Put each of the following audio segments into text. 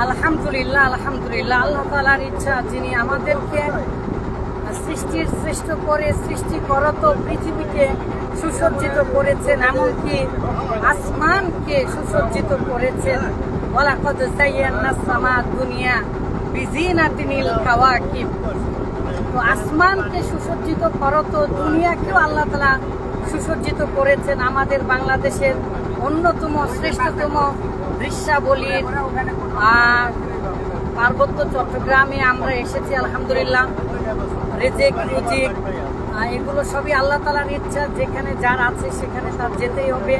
আলহামদুলিল্লাহ আলহামদুলিল্লাহ, আল্লাহ তাআলার ইচ্ছা যিনি আমাদেরকে সৃষ্টির শ্রেষ্ঠ করে সৃষ্টি করত পৃথিবীকে সুসজ্জিত করেছেন, এমনকি আসমানকে সুসজ্জিত করেছেন। ওয়ালাকাদ যায়্যানাস সামাদ দুনিয়া বিজিনাতিল কাওয়াকিব। তো আসমানকে সুসজ্জিত করত, দুনিয়াকেও আল্লাহ তাআলা সুসজ্জিত করেছেন। আমাদের বাংলাদেশের অন্যতম শ্রেষ্ঠতম দৃশ্যাবলীর পার্বত্য চট্টগ্রামে আমরা এসেছি আলহামদুলিল্লাহ। রেজেক রুজিক এগুলো সবই আল্লাহ তাআলার ইচ্ছা, যেখানে যার আছে সেখানে তার যেতেই হবে।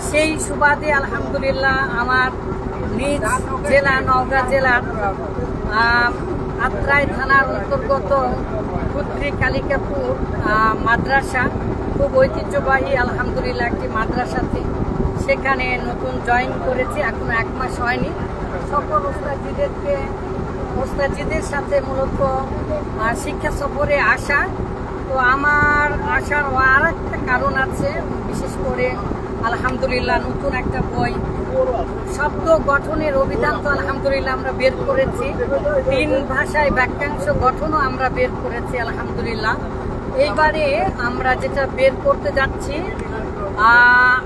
সেই সুবাদে আলহামদুলিল্লাহ আমার নিজ জেলা নওগাঁ জেলার আত্রাই থানার অন্তর্গত খুদ্রি কালিকাপুর মাদ্রাসা, খুব ঐতিহ্যবাহী আলহামদুলিল্লাহ একটি মাদ্রাসাতে, সেখানে নতুন জয়েন করেছি, এখনো 1 মাস হয়নি। সকল ওস্তাদজিদের সাথে মূলত শিক্ষা সফরে আসা। তো আমার আসার আর একটা কারণ আছে, বিশেষ করে আলহামদুলিল্লাহ নতুন একটা বই শব্দ গঠনের অভিধান তো আলহামদুলিল্লাহ আমরা বের করেছি, 3 ভাষায় বাক্যাংশ গঠনও আমরা বের করেছি আলহামদুলিল্লাহ। এইবারে আমরা যেটা বের করতে যাচ্ছি,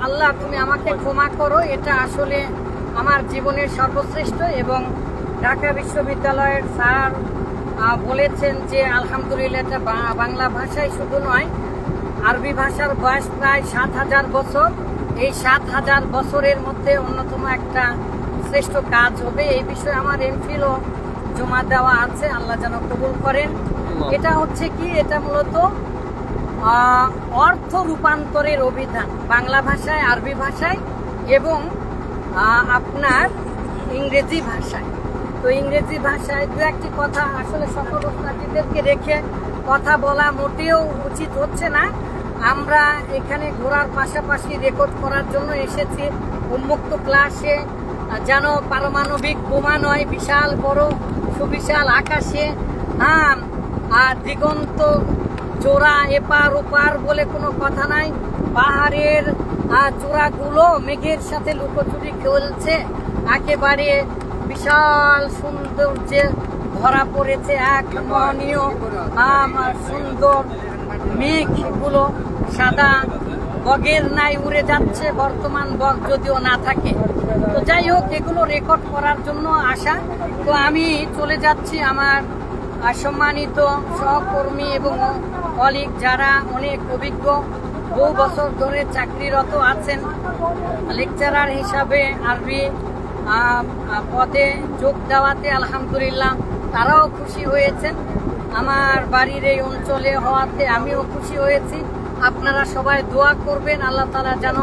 আল্লাহ তুমি আমাকে ক্ষমা করো, এটা আসলে আমার জীবনের সর্বশ্রেষ্ঠ। এবং ঢাকা বিশ্ববিদ্যালয়ের স্যার বলেছেন যে আলহামদুলিল্লাহ এটা বাংলা ভাষায় শুধু নয়, আরবি ভাষার বয়স প্রায় 7000 বছর। এই 7000 বছরের মধ্যে অন্যতম একটা শ্রেষ্ঠ কাজ হবে। এই বিষয়ে আমার এমফিলও জমা দেওয়া আছে, আল্লাহ যেন কবুল করেন। এটা হচ্ছে কি, এটা মূলত অর্থ রূপান্তরের অভিধান, বাংলা ভাষায়, আরবি ভাষায় এবং আপনার ইংরেজি ভাষায়। তো ইংরেজি ভাষায় 2-1টি কথা আসলে সকল ওস্তাদদেরকে রেখে কথা বলা মোটেও উচিত হচ্ছে না। আমরা এখানে ঘোরার পাশাপাশি রেকর্ড করার জন্য এসেছি। উন্মুক্ত ক্লাসে যেন পারমাণবিক বোমা নয়, বিশাল বড় সুবিশাল আকাশে আর দিগন্ত চোরা এপার ওপার বলে কোনো কথা নাই। পাহাড়ের চূড়াগুলো মেঘের সাথে লুকোচুরি খেলছে, একেবারে বিশাল সৌন্দর্যে ভরা পড়েছে এক মহনীয় সুন্দর মেঘগুলো সাদা বগের নাই উড়ে যাচ্ছে, বর্তমান বগ যদিও না থাকে। তো যাই হোক, এগুলো রেকর্ড করার জন্য আসা। তো আমি চলে যাচ্ছি আমার সম্মানিত সহকর্মী এবং কলিগ যারা অনেক অভিজ্ঞ, বহু বছর ধরে চাকরিরত আছেন, লেকচারার হিসাবে আরবি পদে যোগ দেওয়াতে আলহামদুলিল্লাহ তারাও খুশি হয়েছেন। আমার বাড়ির এই অঞ্চলে হওয়াতে আমিও খুশি হয়েছি। আপনারা সবাই দোয়া করবেন, আল্লাহ তাআলা যেন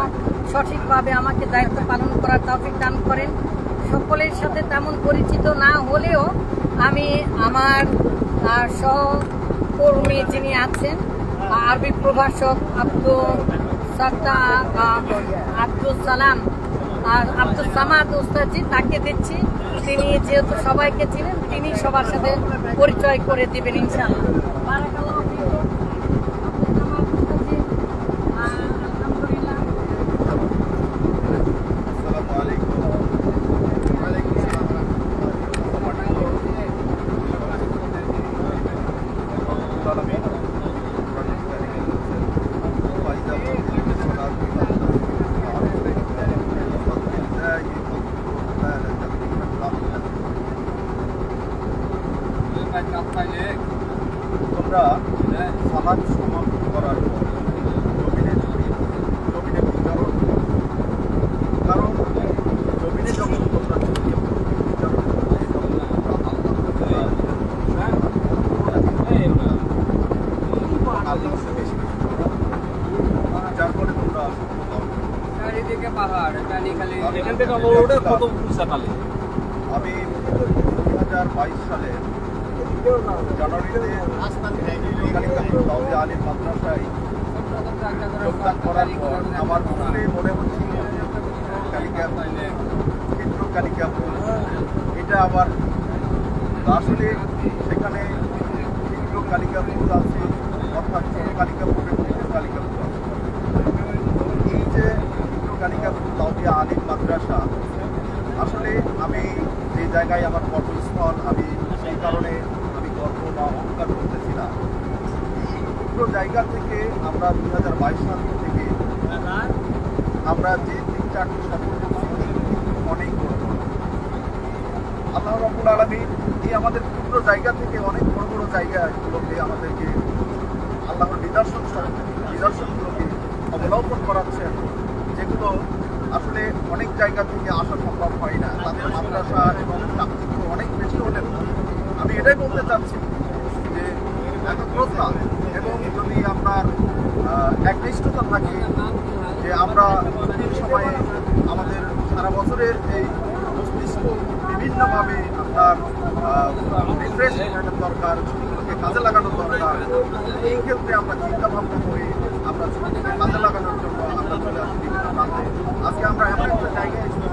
সঠিকভাবে আমাকে দায়িত্ব পালন করার তৌফিক দান করেন। সকলের সাথে তেমন পরিচিত না হলেও আমি আমার সহকর্মী যিনি আছেন আরবি প্রভাষক আব্দুল সালাম আর আব্দুল সামাদ ওস্তাদজি, তাকে দিচ্ছি। তিনি যেহেতু সবাইকে চিনেন, তিনি সবার সাথে পরিচয় করে দিবেন ইনশাআল্লাহ। বারাকাল্লাহু ফিকুম। তোমরা সালাদ সমাপ্ত করার পর জমিনে বিচরণ, কারণ জমিনে যখন তোমরা যার ফলে তোমরা চারিদিকে পাহাড়, আমি 2022 সালে জানুয়ারিতে আলী মাদ্রাসায় যোগদান করার পর আমার মনে হচ্ছিল কালিকাপুর এটা আবার আসলে সেখানে কালিকাপুর আছে, অর্থাৎ ছোট কালিকাপুর এবং কালিকাপুর আছে। এই যে কালিকাপুর লাউদিয়া আলী মাদ্রাসা, জায়গায় আমার কর্মস্থল, আমি সেই কারণে আমি গর্ব বা অহংকার করতেছি না। এই ক্ষুদ্র জায়গা থেকে আমরা 2022 সাল থেকে আমরা যে 3-4টি সফর করছি অনেক বড় বড়। আল্লাহ রাব্বুল আলামিন এই আমাদের ক্ষুদ্র জায়গা থেকে অনেক বড় বড় জায়গাগুলোকে আমাদেরকে আল্লাহর নিদর্শনগুলোকে অবলম্বন করাচ্ছেন, যেগুলো আসলে অনেক জায়গা থেকে আসা সম্ভব হয় না। তাদের মাদ্রাসা এবং চাকরি অনেক বেশি হলেও আমি এটাই বলতে চাচ্ছি যে একত্রতা এবং যদি আপনার একনিষ্ঠতা থাকে, যে আমরা এই সময়ে আমাদের সারা বছরের এই মস্তিষ্ক বিভিন্নভাবে আপনার রিফ্রেশ করানোর দরকার, ছুটিগুলোকে কাজে লাগানোর দরকার। এই ক্ষেত্রে আমরা চিন্তা ভাবনা করে আমরা ছুটিকে কাজে লাগানোর জন্য আমরা চলে আসি বিভিন্ন প্রান্তে। আজকে আমরা এমন একটা জায়গায় এসেছি,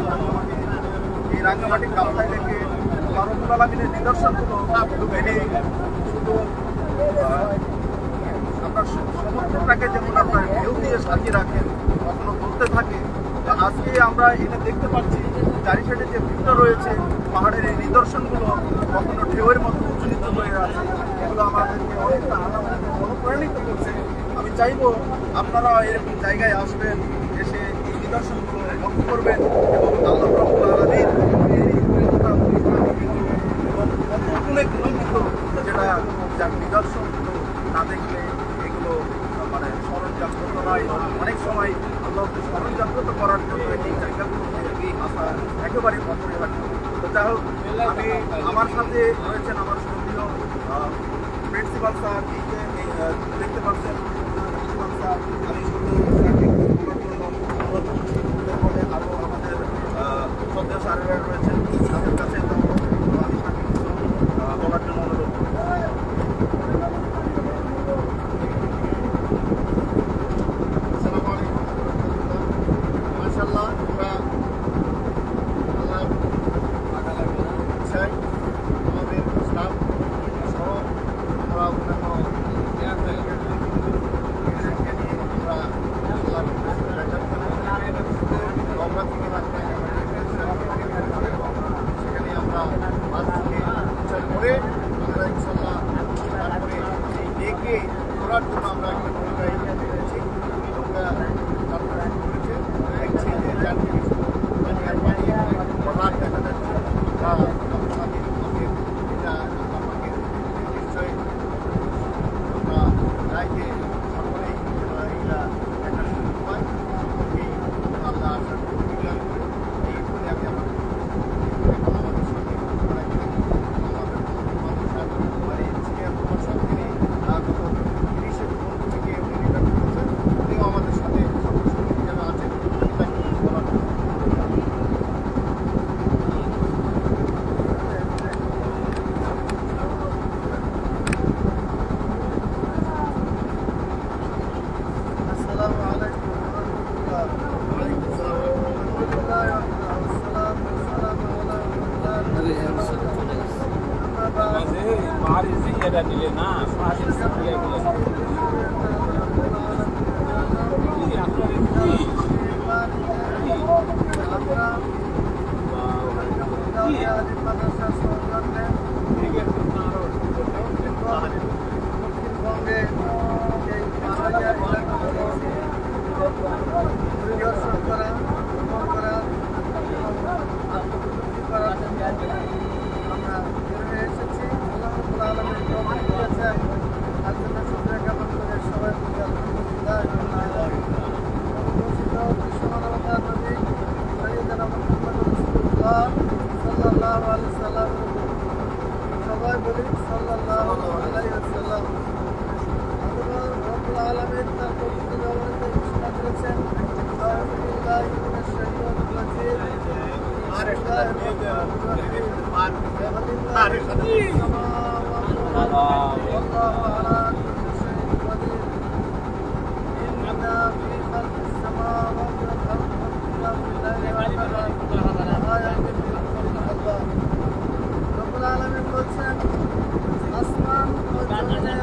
এই রাঙ্গামাটি কাপ্তাই লেকে আল্লাহ রাব্বুল আলামিনের নিদর্শনগুলো মেনে শুধু আপনার সমুদ্রটাকে যেমন আপনার ঢেউ দিয়ে সাজিয়ে রাখেন, কখনো বলতে থাকে। আজকে আমরা এটা দেখতে পাচ্ছি চারি সাইডে যে ভিউটা রয়েছে, পাহাড়ের এই নিদর্শনগুলো কখনো ঢেউয়ের মতো উজ্জ্বলিত হয়ে আছে। এগুলো আমাদেরকে অনেকটা অনুপ্রাণিত করছে। আমি চাইবো আপনারা এরকম জায়গায় আসবেন, এসে এই নিদর্শনগুলো লক্ষ্য করবেন এবং আল্লাহ রাব্বুল আলামিন কতগুলো গুণিত যেটা যার নিদর্শনগুলো না দেখলে এগুলো মানে স্মরণ জাগ্রত নয়। অনেক সময় আল্লাহকে স্মরণ জাগ্রত করার জন্য এই জায়গাগুলোতে আসা একেবারে অপরিহার্য। তো যাই হোক, আমি আমার সাথে রয়েছেন আমার সক্রিয় প্রিন্সিপাল স্যার, দেখতে পাচ্ছেন প্রিন্সিপাল স্যার। আমি আরও আমাদের শ্রদ্ধেয় স্যারেরা রয়েছেন, তাদের কাছে আমি বলার জন্য অনুরোধ করব। মাশাআল্লাহ, আমরা আমাদের স্টাফ সহ আমরা সেখানে আমরা বাস থেকে উচ্চার করে আমরা ইনশাল্লাহ তারপরে এই ডেকে ঘোরার জন্য আমরা একটা নৌকায় পেরেছি। নৌকা যাত্রা করেছে, দেখছি যে যার থেকে পানি আর পানি রাত দেখা যাচ্ছে বা আমাদের এটা আমাকে নিশ্চয়ই আমরা রাইতে সকলেই এটা একটা সুযোগ পাই। এই আল্লাহ আসার এই বলে আমি আমার আমাদের সঙ্গে মানে তোমার সঙ্গে গত 30 বন্ধু থেকে রিটার্ন করেছেন, উনিও আমাদের সাথে সঙ্গে যেন আছেন, তাকে বলার আসসালামু আলাইকুম বাড়ি জিজ্ঞাসা দিলে না সাহায্য দিলে দক্ষিণবঙ্গে এই পাহাড়িয়া পরিদর্শন করা, ভ্রমণ করা এবং আত্মপ্রবৃত্তি করার জন্য আমরা বের হয়ে এসেছি। আল্লাহ রাব্বুল আলামিন তৌফিক দিয়েছেন, তার জন্য শুকরিয়া জ্ঞাপন করে সবাই বলি আলহামদুলিল্লাহ। বিশ্বমানবতার নবী সাইয়্যিদুনা মুহাম্মদ রাসূলুল্লাহ সাল্লাল্লাহু আলাইহি ওয়াসাল্লাম, সবাই বলি সাল্লাল্লাহু আলাইহি ওয়াসাল্লাম। আল্লাহ রাব্বুল আলামিন তার পবিত্র জবানিতে ঘোষণা করেছেন, আউযু বিল্লাহি মিনাশ শাইতানির রাজিম, রব্বুল আলামিন বলছেন আসমান ও জমিনের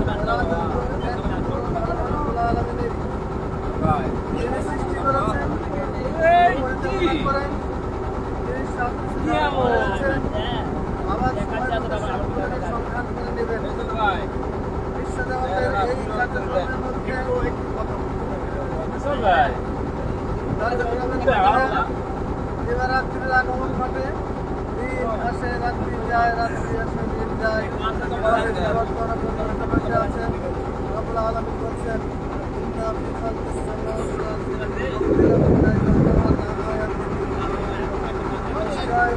রব্বুল আলামিনের যিনি সৃষ্টি করেছেন, পরিচালনা করেন, তিনি সব কিছু করেছেন। দিনের আগমন ঘটে, দিন আসে রাত্রি যায়, রাত্রি আসে দিন যায়, আছেন রব্বুল আলামিন বলছেন ইন্না ফি খালকিস সামাওয়াতি ওয়াল আরদি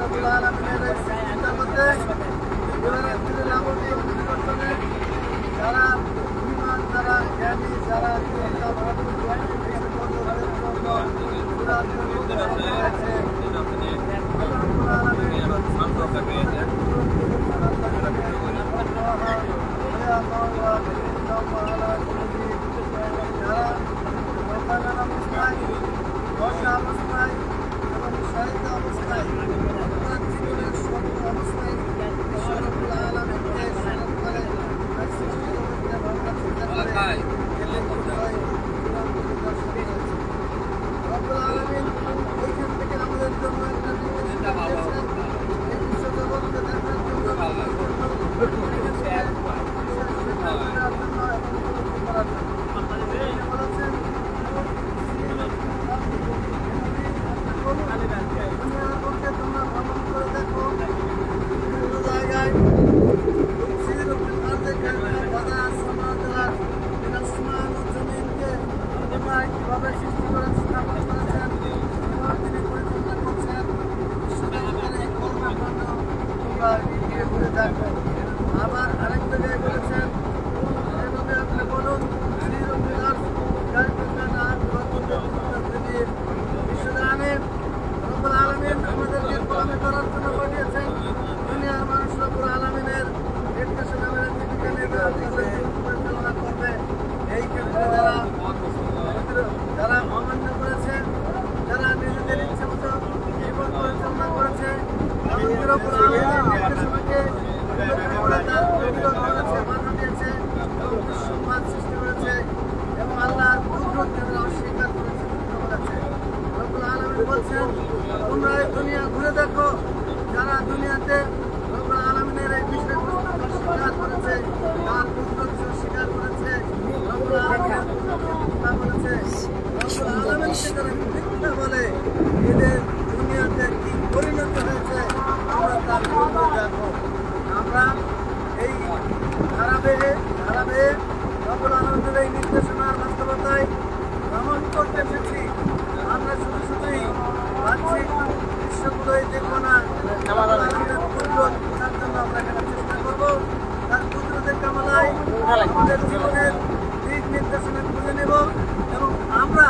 রব্বুল আলামিনের এই সৃষ্টির মধ্যে দিনের নামটি পরিবর্তনে যারা ইমান, যারা জ্ঞানী, যারা কিভাবে সৃষ্টি করেছেন, স্থাপন করেছেন, তিনি পরিচালনা করছেন, দেখো। আবার আরেক জায়গায় বলেছেন এভাবে আপনি বলুন রব্বুল আলামিন আমাদেরকে গোলামি করার জন্য পাঠিয়েছেন। দুনিয়ার মানুষ রব্বুল আলামিনের নির্দেশনা মেনে পরিচালনা করবে। এই ক্ষেত্রে যারা অমান্য করেছে, যারা নিজেদের ইচ্ছে মতো জীবন পরিচালনা করেছে, রব্বুল আলামিনের নির্দেশনাকে বাধা দিয়েছে এবং বিশ্ববাদ সৃষ্টি করেছে এবং আল্লাহর কুদরতকে অস্বীকার করেছে। রব্বুল আলামিন বলছেন তোমরা এই দুনিয়া ঘুরে দেখো, যারা দুনিয়াতে রব্বুল আলামিনের এই বিষয়বস্তুকে স্বীকার করেছে, তার কুদরতকে স্বীকার করেছে, রব্বুল আলামিনের মিথ্যা বলেছে, রব্বুল আলামিনকে যারা মিথ্যা বলে এদের দুনিয়াতে কি পরিণত হয়েছে তোমরা তার কুদরত দেখো। আমরা এই ধারাবে রব্বুল আলামিনের এই নির্দেশনার বাস্তবতায় ভ্রমণ করতে এসেছি। আমরা শুধুই বাহ্যিক দৃশ্যগুলোই দেখবো না, কুদরত বোঝার জন্য আমরা এখানে চেষ্টা করবো। তার কুদরতের কামনায় আমাদের জীবনের দিক নির্দেশনা খুঁজে নেব এবং আমরা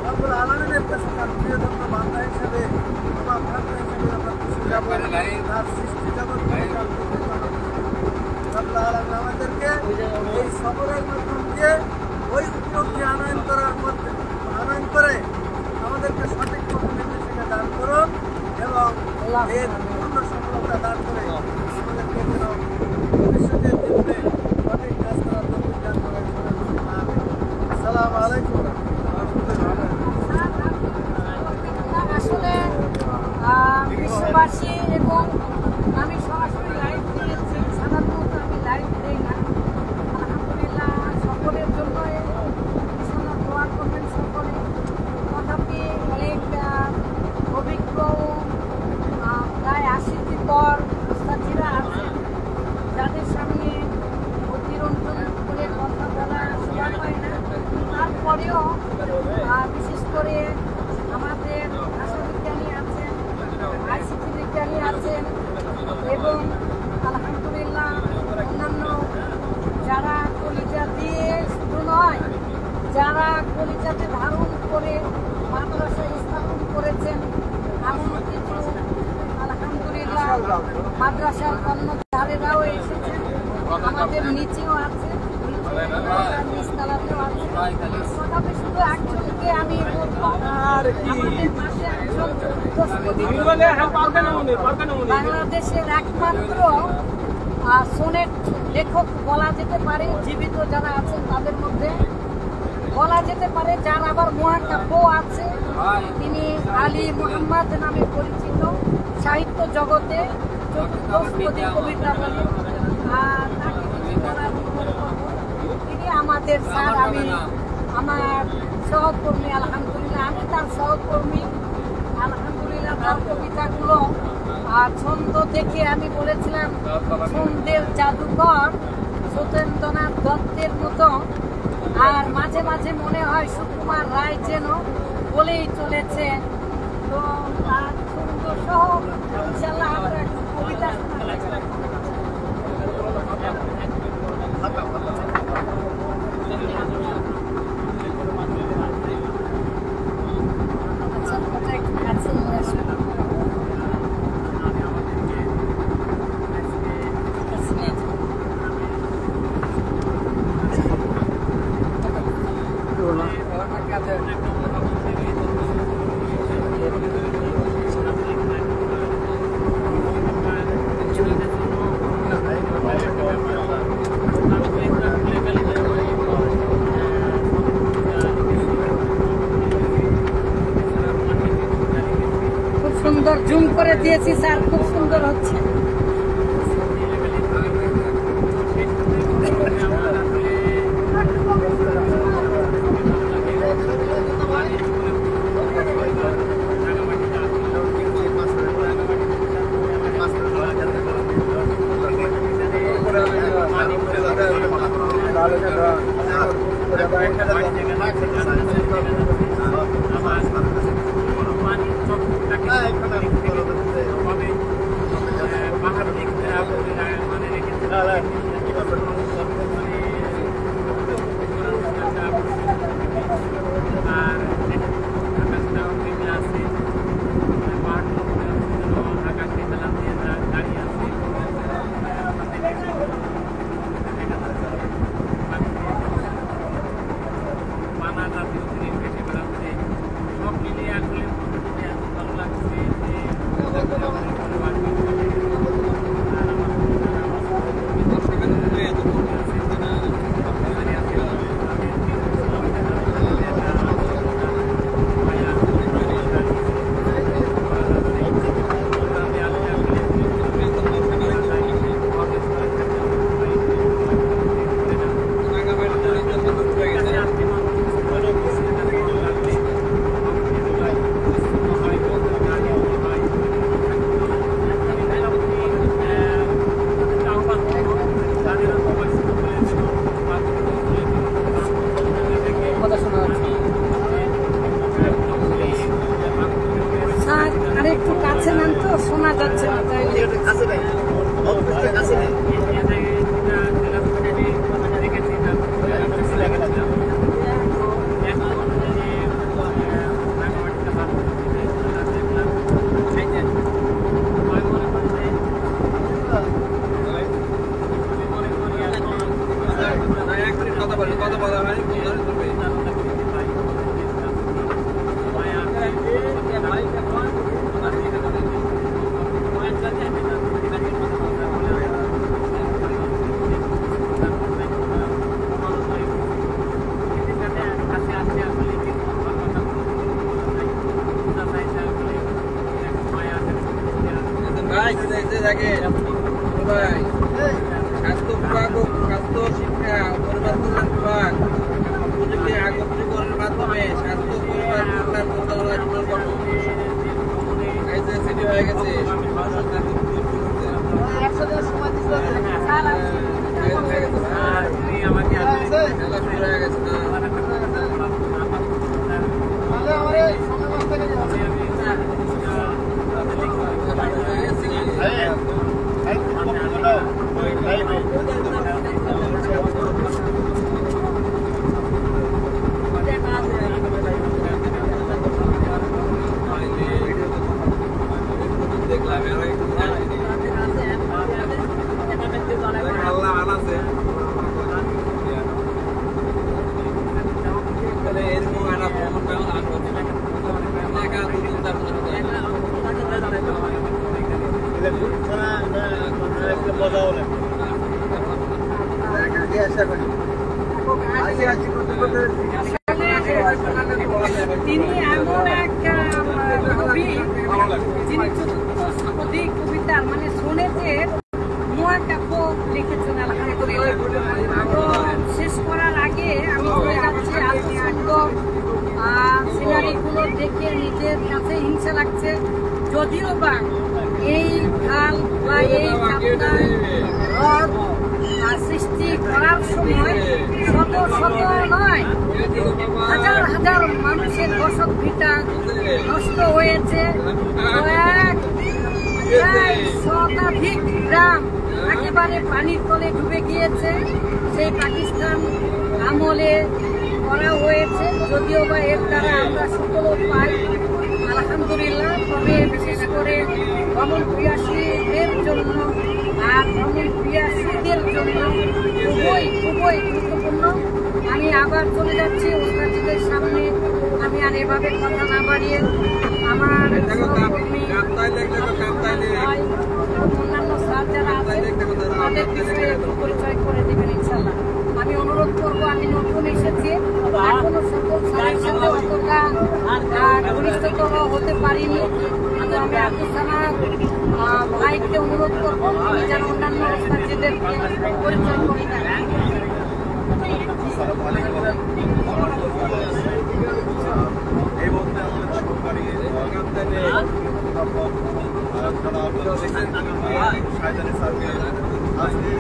রব্বুল আলামিনের কাছে তার প্রিয়তম বান্দা হিসেবে বাবা ভ্রাতা হিসেবে আমরা খুশি যাব। তার সৃষ্টি জগৎ রব্বুল আলামিন আমাদেরকে এই সফরের মাধ্যম দিয়ে ওই উপলব্ধি আনয়ন করে আমাদেরকে সঠিক পথ নির্দেশিকা দান করুন এবং এর পূর্ণ সফলতা দান করে আমাদেরকে যেন ভবিষ্যতের দিনে সঠিক কাজ করার তৌফিক দান করেন। আসসালামু আলাইকুম। আসলে বিশ্ববাসী এবং আমি সরাসরি লাইভ দিয়েছি, সাধারণত আমি লাইভ দিই না। আলহামদুলিল্লাহ সকলের জন্য দোয়া করবেন সকলে। তথাপি অনেক অভিজ্ঞ প্রায় 80টি পর উস্তাদিরা আছেন যাদের সামনে অতিরঞ্জন করে কথা বলা শোনা হয় না। তারপরেও বিশেষ করে আমাদের ভাষাবিজ্ঞানী আছেন, আইসিটি বিজ্ঞানী আছেন এবং আলহামদুলিল্লাহ অন্যান্য যারা কলিজা দিয়ে শুধু নয়, যারা কলিজাতে ধারণ করে মাদ্রাসা স্থাপন করেছেন, এমন কিছু আলহামদুলিল্লাহ মাদ্রাসার কর্মধারেরাও এসেছেন, আমাদের নিচেও আছে, নিচতলাতেও আছে। তথাপি শুধু একজনকে আমি বলবো, আমাদের পাশে একজন বাংলাদেশের একমাত্র সোনেট লেখক বলা যেতে পারে, জীবিত যারা আছেন তাদের মধ্যে বলা যেতে পারে, যার আবার মহাকাব্য আছে। তিনি আলী মোহাম্মদ নামে পরিচিত, সাহিত্য জগতে চতুর্দশপদী কবিতা বলেন। আর তাকে কিছু বলার তিনি আমাদের স্যার, আমি আমার সহকর্মী, আলহামদুলিল্লাহ আমি তার সহকর্মী। আলহামদুলিল্লাহ ওনার কবিতাগুলো ছন্দ দেখে আমি বলেছিলাম ছন্দের জাদুকর সত্যেন্দ্রনাথ দত্তের মতো, আর মাঝে মাঝে মনে হয় সুকুমার রায় যেন বলেই চলেছে। তো তার ছন্দ সহ ইনশাল্লাহ আমরা একটু কবিতা শোনাতে সুন্দর জুম করে দিয়েছি স্যার, খুব সুন্দর হচ্ছে। শোনা যাচ্ছে না, তাই স্বাস্থ্য শিক্ষা পরিবার কল্যাণ বিভাগ উপযোগী একত্রীকরণের মাধ্যমে স্বাস্থ্য পরিবার কল্যাণ মন্ত্রণালয় হয়ে গেছে। তিনি এমন এক কবি যিনি চতুর্থ কবিতার মানে সোনেটের মহাকাব্য লিখেছেন আলহামদুলিল্লাহ। তো শেষ করার আগে আমি বলে যাচ্ছি আজকে একদম সিনারিগুলো দেখে নিজের কাছে হিংসা লাগছে। এই খাল বা এই আপনার হ্রদ সৃষ্টি করার সময় শত শত নয় হাজার হাজার মানুষের বসত ভিটা নষ্ট হয়েছে। প্রায় শতাধিক গ্রাম একেবারে পানির তলে ডুবে গিয়েছে। সেই পাকিস্তান আমলে করা হয়েছে, যদিও বা এর দ্বারা আমরা সুফল পাই আলহামদুলিল্লাহ। তবে বিশেষ করে ভ্রমণ পিয়াসীদের জন্য আর ভ্রমণ পিয়াসীদের জন্য খুবই খুবই গুরুত্বপূর্ণ। আমি আবার চলে যাচ্ছি ওস্তাদজিদের সামনে। আমি আর এভাবে কথা না বাড়িয়ে আমার সহকর্মী অন্যান্য স্যার যারা আছেন তাদের বিষয়ে একটু পরিচয় করে দেবেন ইনশাল্লাহ। আমি অনুরোধ করবো, আমি নতুন এসেছি, এখনো সকল স্যারের সাথে অতটা ঘনিষ্ঠতর হতে পারিনি, কিন্তু আমি আব্দুল সালাম ভাইকে অনুরোধ করবো আমি যেন অন্যান্য ওস্তাদজিদেরকে পরিচয় করে দেন। এই মুহূর্তে আমাদের সরকারি শাহজানি স্যারকে আজকে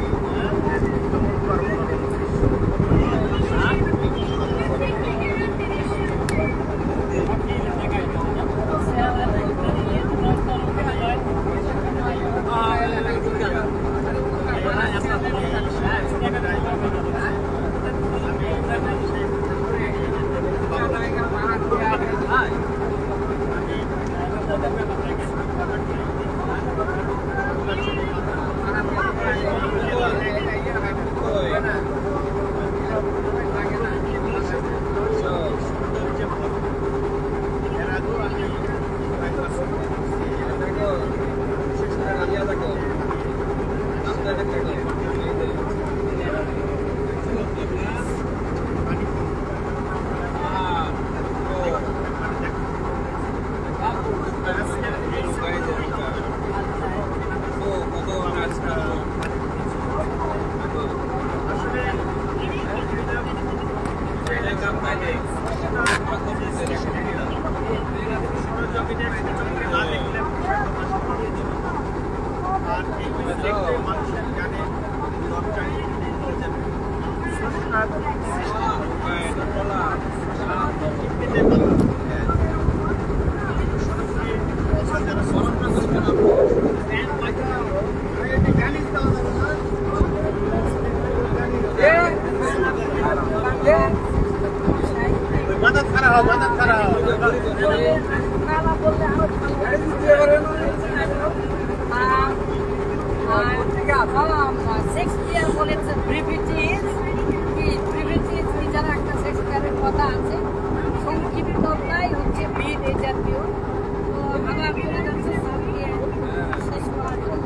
শেক্সপিয়ার বলেছে ব্রিভিটি ইজ যারা একটা শেক্সপিয়ারের কথা আছে, সংক্ষিপ্ততাই হচ্ছে বীর, এই জাতীয়। তো আবার চলে যাচ্ছে সামনে শেষ করার জন্য।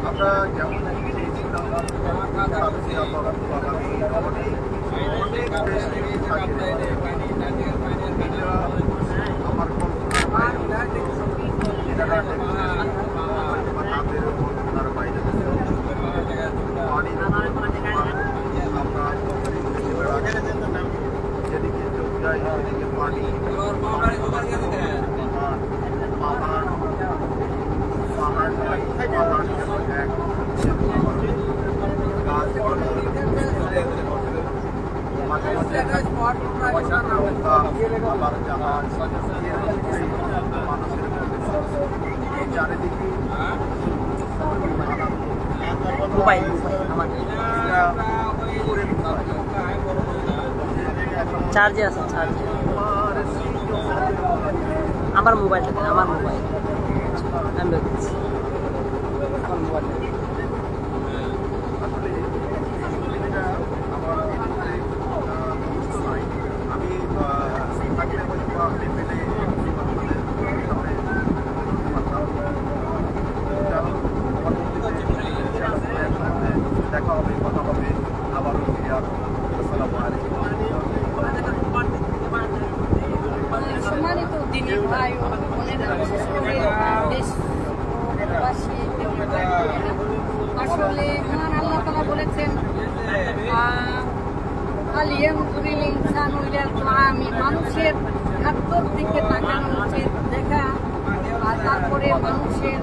আমরা যেমন চেয়েছিলাম আমার যেদিকে চোখ যায় সেদিকে পানি আবার জাহাজ মানুষের এই চারিদিকে চার্জে আছে, চার্জে আমার মোবাইলটা দেন, আমার মোবাইল আমি দেখছি আমার মোবাইলটা। দেখা হবে, কথা হবে, আবারও ফালিয়ানজুরিল ইনসানু ইলা তাআমি, মানুষের খাদ্যর দিকে তাকানো উচিত দেখা। আর তারপরে মানুষের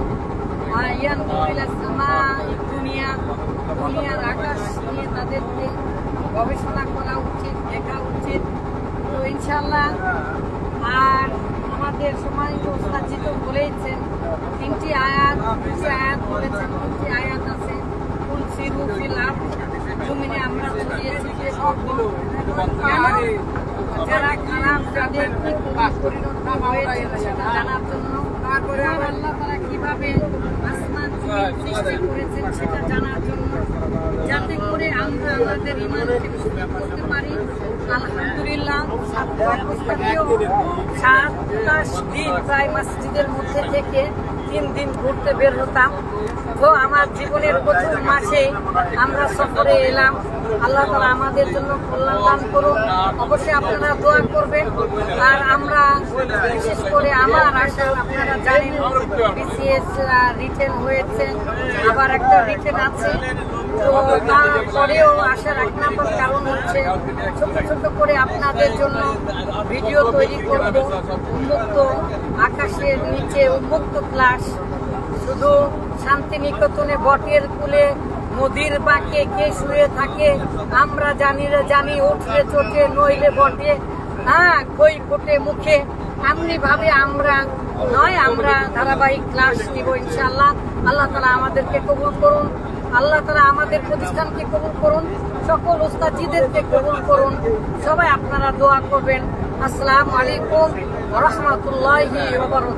ইয়ানজুরিল সামাই, দুনিয়ার আকাশ নিয়ে তাদেরকে গবেষণা করা উচিত, দেখা উচিত। তো ইনশাআল্লাহ আর আমাদের সম্মানিত ওস্তাদজি তো বলেছেন তিনটি আয়াত বলেছেন, তিনটি আয়াত আছে। কুল সিরু ফিল আরদ, জমিনে আমরা ছড়িয়ে ছিটিয়ে করব। কেন? যারা খারাপ, যাদের কি পরিণত হয়েছে সেটা জানার জন্য। তারপরে আল্লাহ তাআলা কিভাবে আসমান সৃষ্টি করেছেন সেটা জানার জন্য, যাতে করে আমরা আমাদের ঈমানকে মজবুত করতে পারি। আলহামদুলিল্লাহ 27 দিন প্রায় মসজিদের মধ্যে থেকে 3 দিন ঘুরতে বের হতাম। তো আমার জীবনের প্রথম মাসে আমরা সফরে এলাম। আল্লাহ তাআলা আমাদের জন্য কল্যাণ দান করুন। অবশ্যই আপনারা দোয়া করবেন। আর আমরা বিশেষ করে আমার আশা, আপনারা জানেন বিসিএস রিটেন হয়েছে, আবার একটা রিটেন আছে। তো তারপরেও আসার 1 নম্বর কারণ হচ্ছে ছোট ছোট করে আপনাদের জন্য ভিডিও তৈরি করব। উন্মুক্ত আকাশের নিচে উন্মুক্ত ক্লাস, শুধু শান্তিনিকেতনে বটের কুলে নদীর বাঁকে কে শুয়ে থাকে আমরা জানি উঠলে চোটে নইলে বটে, কই ফোটে মুখে, এমনি ভাবে আমরা ধারাবাহিক ক্লাস দিব ইনশাআল্লাহ। আল্লাহ তাআলা আমাদেরকে কবুল করুন, আল্লাহ তাআলা আমাদের প্রতিষ্ঠানকে কবুল করুন, সকল ওস্তাদজিদেরকে কবুল করুন। সবাই আপনারা দোয়া করবেন। আসসালামু আলাইকুম ওয়া রাহমাতুল্লাহি ওয়া বারাকাতুহু।